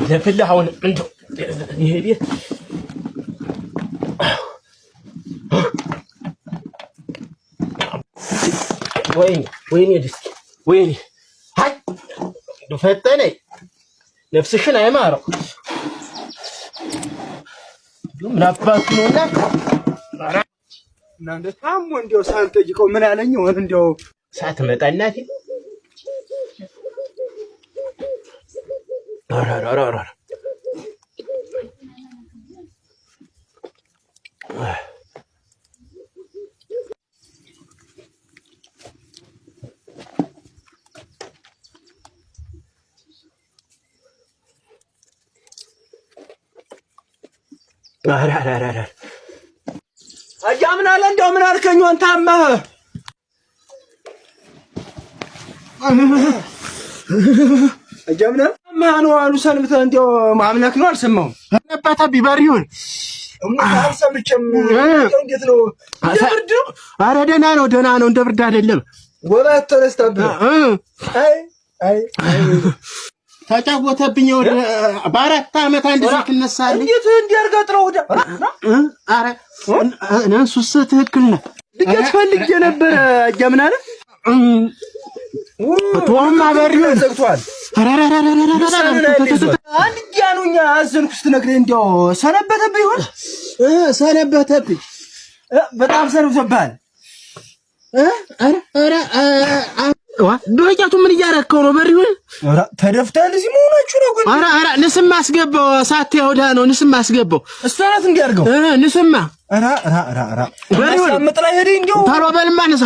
ለፍልህ አሁን እንደው ይሄ ቤት ወይኔ ድስኪ ወይኔ አይ ፈጠነኝ ነፍስሽን አይማረው ምን አባቱ ነውና እናንተ ታሞ እንደው ሳልጠይቀው ምን አለኝ ወን እንደው ሳትመጣ እናቴ አራራራራ አራራራራ አጃምን አለ እንደው ምን አልከኝ ወን ታመህ አጃምና ማኑ አሉ ሰልምተ እንደው ማምለክ ነው አልሰማሁም አባታ ቢበሪውን አልሰምቼም እንዴት ነው ብርድ ኧረ ደህና ነው እንደ ብርድ አይደለም ወራት ተነስታብህ አይ ተጫወተብኝ ወደ በአራት ዓመት አንድ ሰዓት ተነሳልኝ እንዴት እንዲያርጋጥረው ወደ ኧረ እነሱስ ትክክል ነው ልጅ ፈልጌ ነበር አጃምና አለ ቶማ በሪውን ዘግቷል አንድ ጃኑኛ አዘንኩ ስትነግረኝ እንደው ሰነበተብኝ ይሆን ሰነበተብኝ በጣም ሰነበተብሃል ኧረ ዶቄቱ ምን እያረከው ነው በሪውን ኧረ ተደፍተሃል እዚህ መሆናችሁ ነው ግን ኧረ ንስማ አስገባው ሳት ያውዳ ነው ንስማ አስገባው እሷ ናት እንዲያርገው ንስማ ኧረ በሪውን አመጥላ ሄደ እንደው ታሮ በልማ ንሳ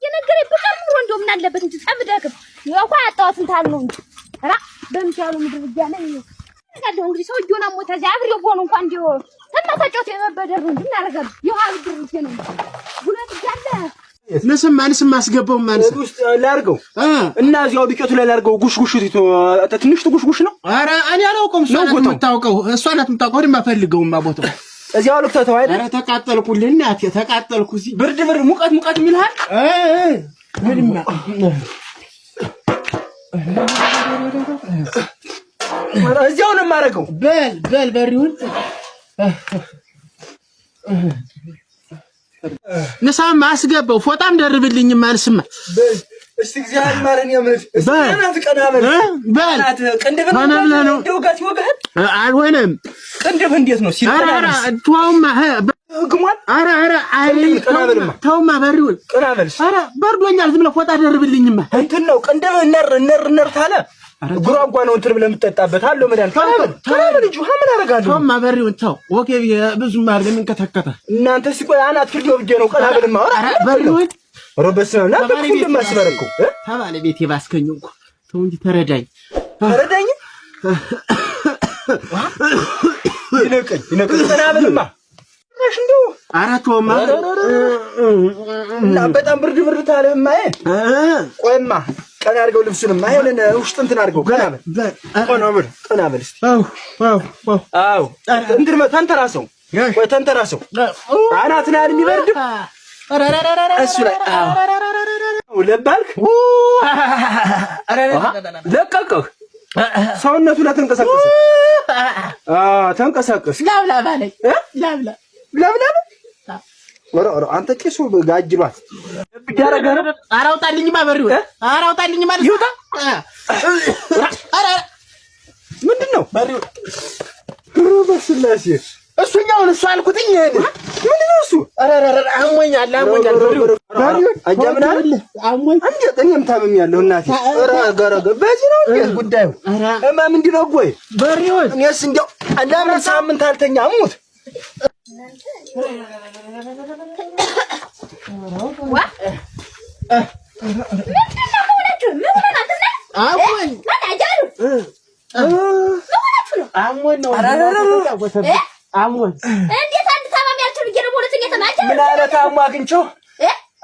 የነገረኝ በጣም ወንዶ ምን አለበት እንጂ ተምደክም ያው አጣዋት እንታል ነው እንጂ ራ በሚቻሉ ምድር ይያለ ነው ታዲያ እንግዲህ ሰው ጆና ሞታ ዛብሪ ሆኖ እንኳን እንዲው ተማታጮት የመበደር ነው እናረጋል ይሃው ድርጅ ነው ጉለት ያለ ንስማ አስገባው ማለት ውስጥ ላርገው እና እዚያው ዱቄቱ ላይ ላርገው ጉሽጉሽ ትንሽ ጉሽጉሽ ነው ኧረ እኔ አላውቀውም እሷ ናት የምታውቀው ወዲህ ማፈልገውማ ቦታው እዚያው ልክተተው አይደል ኧረ ተቃጠልኩልህ እናቴ ተቃጠልኩ እዚህ ብርድ ሙቀት የሚልሃል ምንማ እዚያው ነው የማደርገው በል በሪውን ንሳማ አስገባው ፎጣም ደርብልኝ ማንስማ እስቲ እግዚአብሔር ማረን ያምርህ እስቲ ቀናበል ቅንድብን እንደውጋት ይወጋል አልሆነም ቅንድብ እንዴት ነው ኧረ ተውማ ግሟል ኧረ ተውማ በሪውን ቀናበል ኧረ በርዶኛል ዝም ብለህ ፎጣ ደርብልኝማ እንትን ነው ቅንድብ ነር ታለ ጉራጓ ነው እንትን ብለህ የምትጠጣበት አለው መዳን ቀናበል እንጂ ምን አደርጋለሁ ተውማ በሪውን ተው ኦኬ ብዙ ማር ለምን ከተከተ እናንተ ሲቆይ አናት ፍርዲው ብዬ ነው ቀናበልማ ኧረ በሪውን ሮበስና ለምን እንደማስበረኩ ተባለቤቴ ባስከኝ እንኳ ተው እንጂ ተረዳኝ ይነቀኝ ቀናበልማ እሺ እንደው አራቶማ እና በጣም ብርድ ታለህማ ቆይማ ቀና አድርገው ልብሱንማ አይሆነን ውስጥ እንትን አድርገው ቀናበል እስቲ አው እንትን ተንተራሰው ወይ ተንተራሰው አናትና የሚበርድ እሱ ላይ ለባልክ ለቀቀህ ሰውነቱ ላይ ተንቀሳቀስ ላብላ ባለኝ ላብላ ወራ አንተ ቄሱ ጋጅሏት ቢያረጋረ አራውጣልኝማ በሪው አራውጣልኝ ማለት ይውጣ ምንድነው በሪው በስላሴ እሱኛው እሱ አልኩትኝ ምንድነው እሱ አሞኛል በሪው አጃምና አሞኝ እኔም ታምሜያለሁ እናቴ ገረገ በዚህ ነው ጉዳዩ ምንድነው ጎይ በሪው እኔስ እንደው ለምን ሳምንት አልተኛ አሙት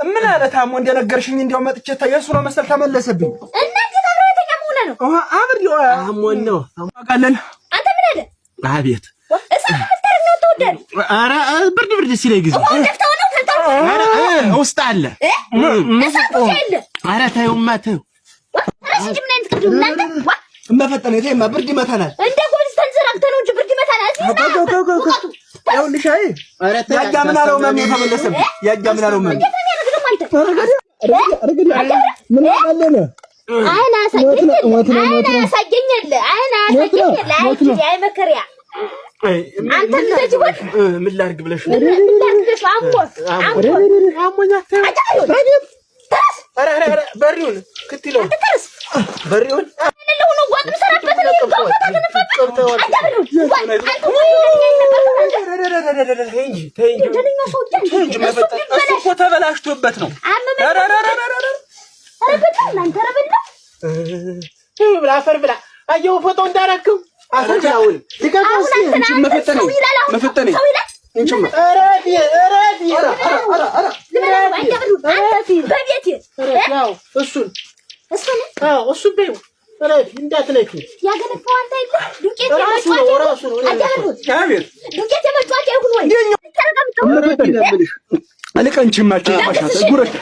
ምን አለ ታሞ እንደነገርሽኝ እንደው መጥቼ ታየሱ ነው መሰል ተመለሰብኝ እና እንዴት አብረው ተቀመውና ነው አብር አሞን ነው አማጋለን አንተ ምን አለ አቤት ኧረ ብርድ ሲለኝ ጊዜ ኧረ ውስጥ አለ ኧረ ተይውማ ተይው እመፈጠነ ይሄማ ብርድ ይመታናል። እንደ ጉብዝ ተንዘራግተህ ነው እንጂ ብርድ ይመታናል። ይኸውልሽ አይ ያጃምና ነው ማን የተመለሰብኝ ያጃምና ነው ማን ምን አለነ አይና ሳገኘለ አይ መከሪያ አንተ እንደዚህ ወጥ ምን ላድርግ ብለሽ በሪውን ክትለው በሪውን ለሆነ ወጥ ሰራበት ነው እኮ ተበላሽቶበት ነው። ብላ አፈር ብላ አየው ፎቶ እንዳረክው አፈር ብላውን ሊቀቀስ መፈጠነ እንችማ አራዲ ያው እሱን እሱ በዩ አራዲ እንዳትነኪ ያገነፈው አንተ አይደል ዱቄት ራሱ ነው አቤት ዱቄት የመጣው አይሁን ወይ ተረጋግተው አለቀንችማችሁ ማሻታ ጉረሽ